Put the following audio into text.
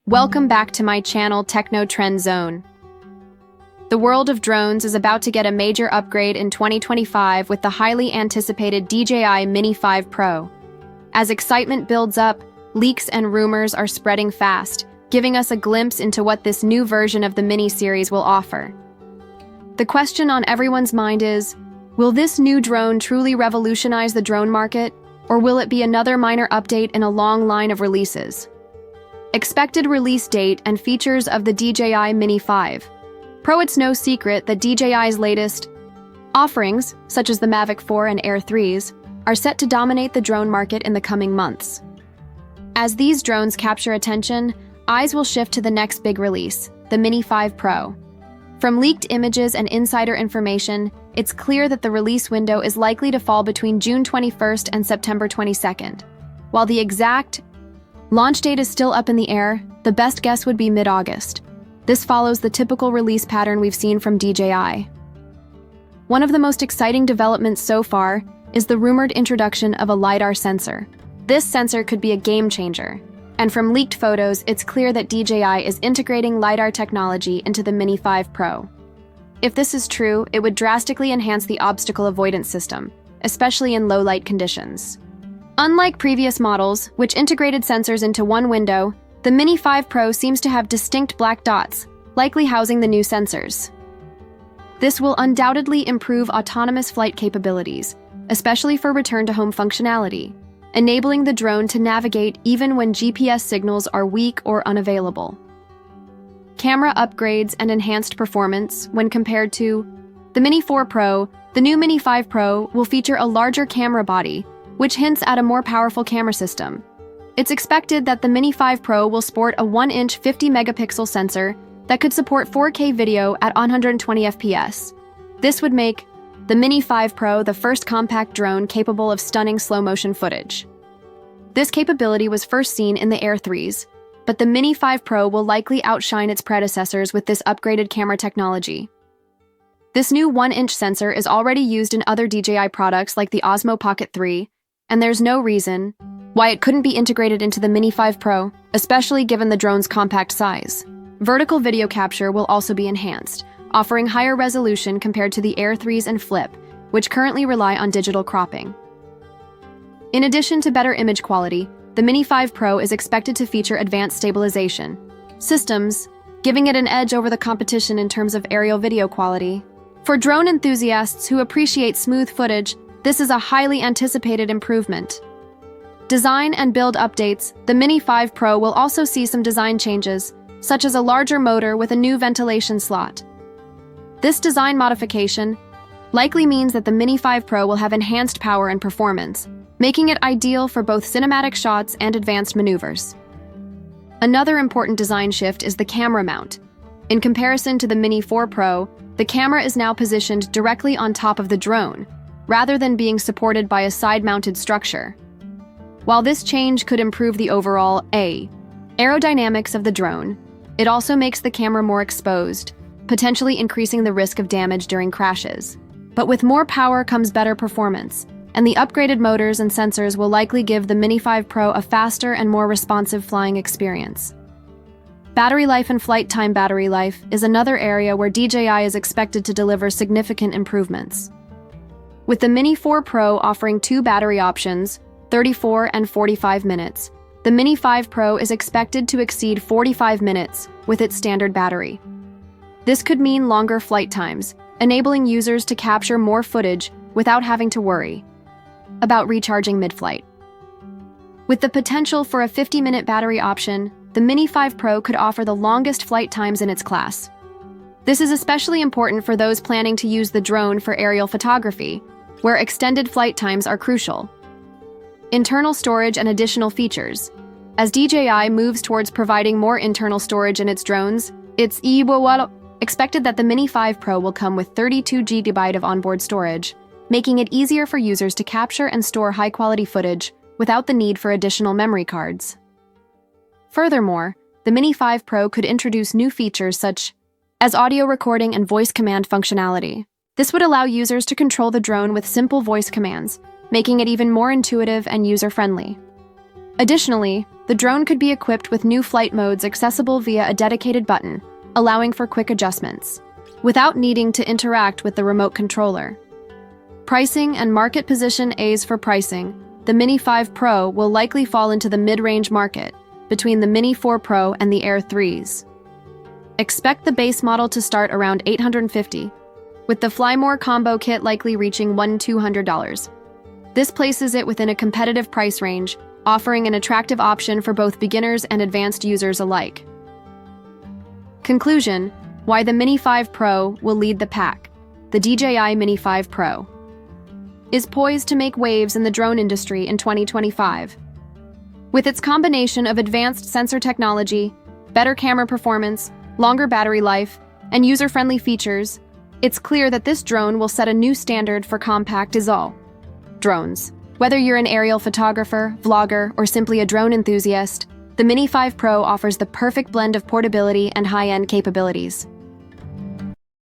Welcome back to my channel Techno Trend Zone. The world of drones is about to get a major upgrade in 2025 with the highly anticipated DJI Mini 5 Pro. As excitement builds up, leaks and rumors are spreading fast, giving us a glimpse into what this new version of the Mini series will offer. The question on everyone's mind is, will this new drone truly revolutionize the drone market, or will it be another minor update in a long line of releases? Expected release date and features of the DJI Mini 5 Pro. It's no secret that DJI's latest offerings, such as the Mavic 4 and Air 3s, are set to dominate the drone market in the coming months. As these drones capture attention, eyes will shift to the next big release, the Mini 5 Pro. From leaked images and insider information, it's clear that the release window is likely to fall between June 21st and September 22nd. While the exact launch date is still up in the air, the best guess would be mid-August. This follows the typical release pattern we've seen from DJI. One of the most exciting developments so far is the rumored introduction of a LiDAR sensor. This sensor could be a game changer, and from leaked photos, it's clear that DJI is integrating LiDAR technology into the Mini 5 Pro. If this is true, it would drastically enhance the obstacle avoidance system, especially in low-light conditions. Unlike previous models, which integrated sensors into one window, the Mini 5 Pro seems to have distinct black dots, likely housing the new sensors. This will undoubtedly improve autonomous flight capabilities, especially for return-to-home functionality, enabling the drone to navigate even when GPS signals are weak or unavailable. Camera upgrades and enhanced performance when compared to the Mini 4 Pro, the new Mini 5 Pro will feature a larger camera body, which hints at a more powerful camera system. It's expected that the Mini 5 Pro will sport a 1-inch 50-megapixel sensor that could support 4K video at 120 FPS. This would make the Mini 5 Pro the first compact drone capable of stunning slow-motion footage. This capability was first seen in the Air 3s, but the Mini 5 Pro will likely outshine its predecessors with this upgraded camera technology. This new 1-inch sensor is already used in other DJI products like the Osmo Pocket 3, and there's no reason why it couldn't be integrated into the Mini 5 Pro, especially given the drone's compact size. Vertical video capture will also be enhanced, offering higher resolution compared to the Air 3s and Flip, which currently rely on digital cropping. In addition to better image quality, the Mini 5 Pro is expected to feature advanced stabilization systems, giving it an edge over the competition in terms of aerial video quality. For drone enthusiasts who appreciate smooth footage, this is a highly anticipated improvement. Design and build updates. The Mini 5 Pro will also see some design changes, such as a larger motor with a new ventilation slot. This design modification likely means that the Mini 5 Pro will have enhanced power and performance, making it ideal for both cinematic shots and advanced maneuvers. Another important design shift is the camera mount. In comparison to the Mini 4 Pro, the camera is now positioned directly on top of the drone, rather than being supported by a side-mounted structure. While this change could improve the overall aerodynamics of the drone, it also makes the camera more exposed, potentially increasing the risk of damage during crashes. But with more power comes better performance, and the upgraded motors and sensors will likely give the Mini 5 Pro a faster and more responsive flying experience. Battery life and flight time. Battery life is another area where DJI is expected to deliver significant improvements. With the Mini 4 Pro offering two battery options, 34 and 45 minutes, the Mini 5 Pro is expected to exceed 45 minutes with its standard battery. This could mean longer flight times, enabling users to capture more footage without having to worry about recharging mid-flight. With the potential for a 50-minute battery option, the Mini 5 Pro could offer the longest flight times in its class. This is especially important for those planning to use the drone for aerial photography, where extended flight times are crucial. Internal storage and additional features. As DJI moves towards providing more internal storage in its drones, it's expected that the Mini 5 Pro will come with 32 GB of onboard storage, making it easier for users to capture and store high-quality footage without the need for additional memory cards. Furthermore, the Mini 5 Pro could introduce new features such as audio recording and voice command functionality. This would allow users to control the drone with simple voice commands, making it even more intuitive and user-friendly. Additionally, the drone could be equipped with new flight modes accessible via a dedicated button, allowing for quick adjustments, without needing to interact with the remote controller. Pricing and market position. As for pricing, the Mini 5 Pro will likely fall into the mid-range market, between the Mini 4 Pro and the Air 3s. Expect the base model to start around $850, with the Fly More combo kit likely reaching $1,200. This places it within a competitive price range, offering an attractive option for both beginners and advanced users alike. Conclusion: why the Mini 5 Pro will lead the pack. The DJI Mini 5 Pro is poised to make waves in the drone industry in 2025. With its combination of advanced sensor technology, better camera performance, longer battery life, and user-friendly features, it's clear that this drone will set a new standard for compact drones. Whether you're an aerial photographer, vlogger, or simply a drone enthusiast, the Mini 5 Pro offers the perfect blend of portability and high-end capabilities.